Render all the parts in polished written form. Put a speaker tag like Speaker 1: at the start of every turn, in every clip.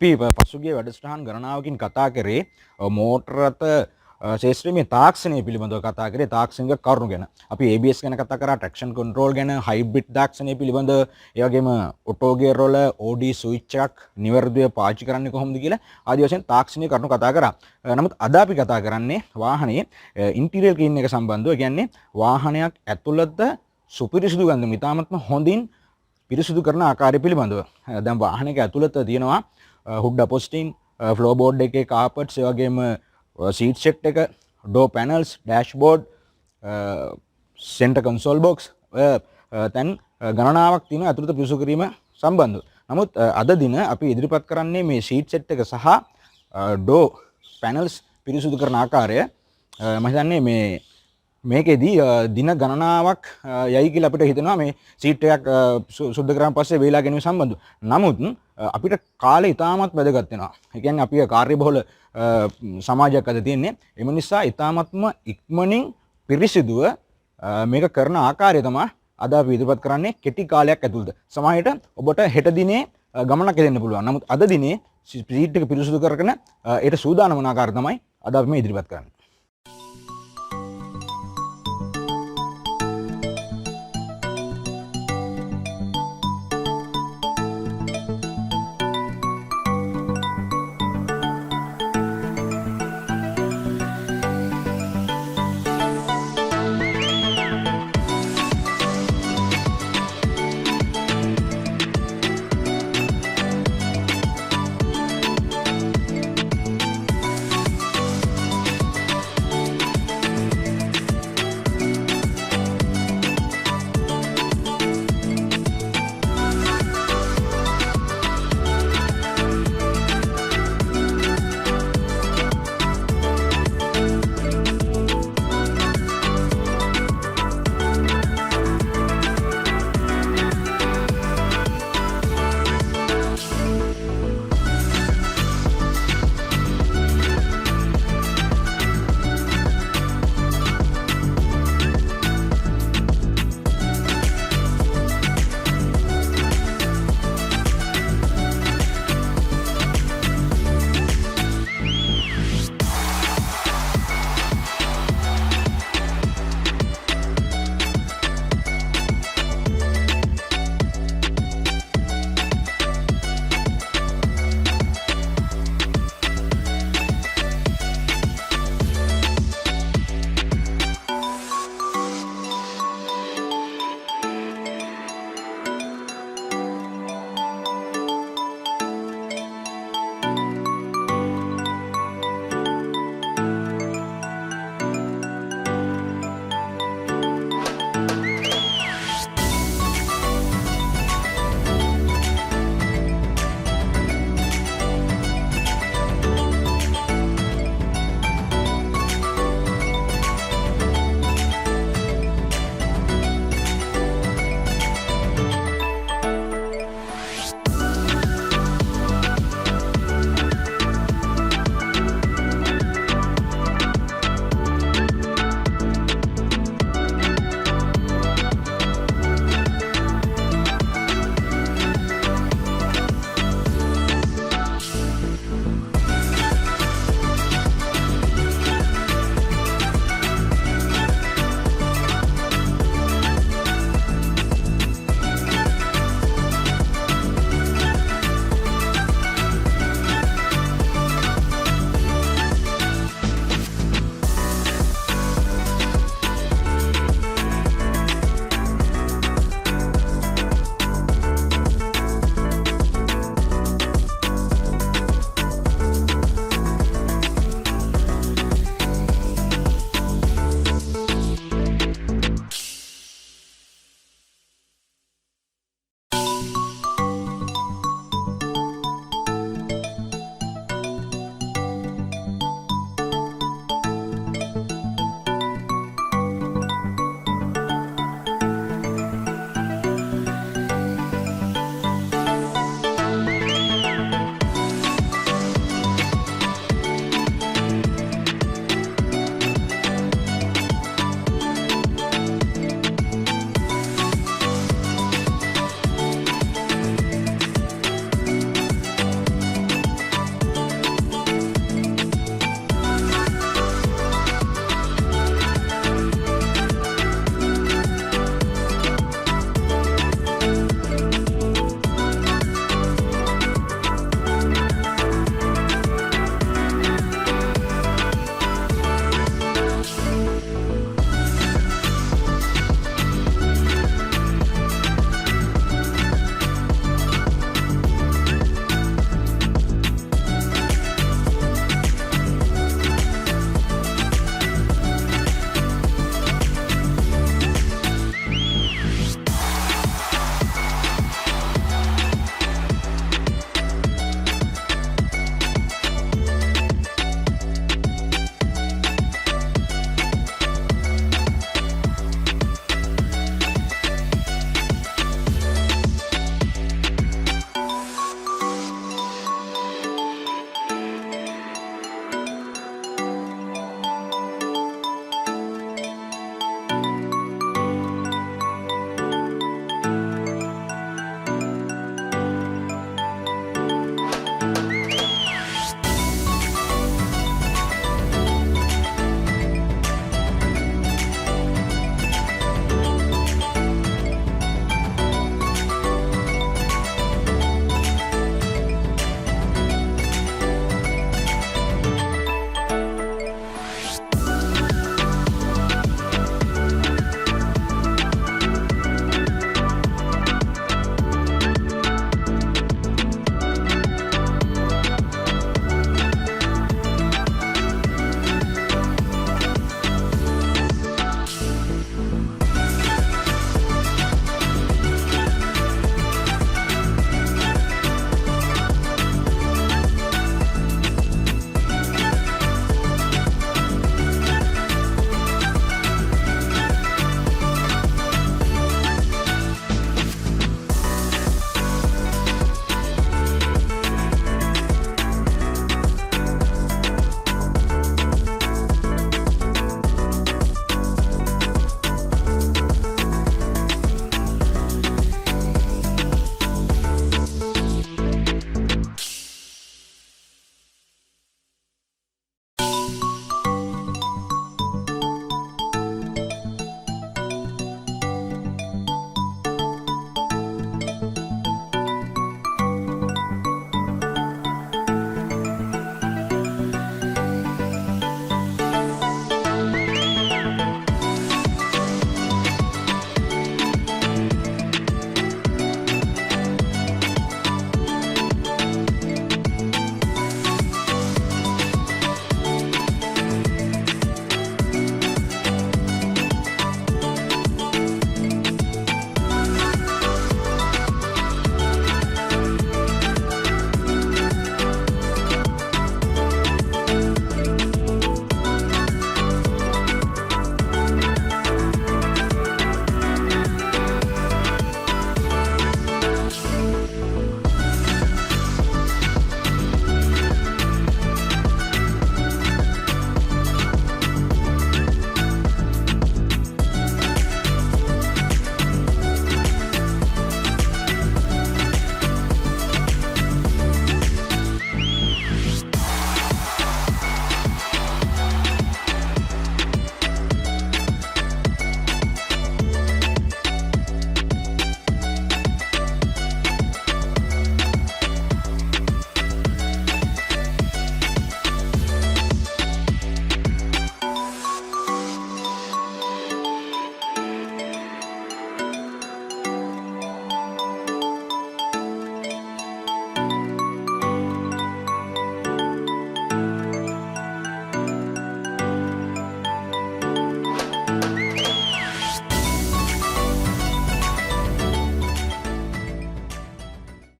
Speaker 1: අපි පසුගිය වැඩසටහන් ගණනාවකින් කතා කරේ මෝටර රථ ශේෂ්ත්‍රයේ තාක්ෂණය පිළිබඳව කතා කරේ තාක්ෂණික කරුණු ගැන. අපි ABS ගැන කතා කරා, traction control ගැන, hybrid තාක්ෂණය පිළිබඳව, ඒ වගේම auto gear වල OD switch එකක් නිවැරදිව පාවිච්චි කරන්නේ කොහොමද කියලා ආදී වශයෙන් තාක්ෂණික කරුණු කතා කරා. නමුත් අද අපි කතා කරන්නේ වාහනේ interior clean එක සම්බන්ධව. කියන්නේ වාහනයක් ඇතුළත සුපිරිසිදු ගන්ධ ඉතාමත්ම හොඳින් පිරිසිදු කරන ආකාරය පිළිබඳව. දැන් වාහනයක ඇතුළත තියෙනවා හුඩ් අපොස්ටින්, ෆ්ලෝ බෝඩ් එකේ කාපට්ස්, ඒ වගේම සීට් සෙට් එක, door panels, dashboard, centre console box, දැන් ගණනාවක් තියෙනවා ඇතුළත පිරිසිදු කිරීම සම්බන්ධව. නමුත් අද දින අපි ඉදිරිපත් කරන්නේ මේ සීට් සෙට් එක සහ ඩෝ පැනල්ස් පිරිසිදු කරන ආකාරය. මම හිතන්නේ මේකෙදී දින ගණනාවක් යයි කියලා අපිට හිතෙනවා මේ සීට් එකක් සුද්ධ කරාන් පස්සේ වේලා ගැනීම සම්බන්ධව. නමුත් අපිට කාලය ඉතාමත් වැදගත් වෙනවා. ඒ කියන්නේ අපි කාර්යබහුල සමාජයක් අද තියෙන්නේ. එම නිසා ඉතාමත්ම ඉක්මනින් පිරිසිදුව මේක කරන ආකාරය තමයි අද අපි ඉදිරිපත් කරන්නේ කෙටි කාලයක් ඇතුළත. සමහරවිට ඔබට හෙට දිනේ ගමනක් දෙන්න පුළුවන්. නමුත් අද දිනේ සීට් එක පිරිසිදු කරගෙන ඒට සූදානම් වන ආකාරය තමයි අද අපි මේ ඉදිරිපත් කරන්නේ.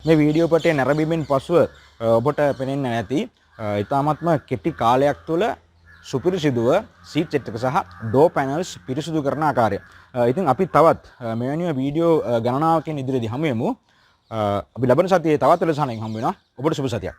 Speaker 1: මේ වීඩියෝ පටය නැරඹීමෙන් පසුව ඔබට පෙනෙන්නේ නැති ඉතාමත්ම කෙටි කාලයක් තුළ සුපිරිසිදුව සීට් සෙට් එක සහ ඩෝ පැනල්ස් පිරිසිදු කරන ආකාරය. ඉතින් අපි තවත් මෙවැනි වීඩියෝ ගණනාවකින් ඉදිරියේදී හමු වෙමු. අපි ලබන සතියේ තවත් වෙලසහනකින් හමු වෙනවා. ඔබට සුබ සතියක්.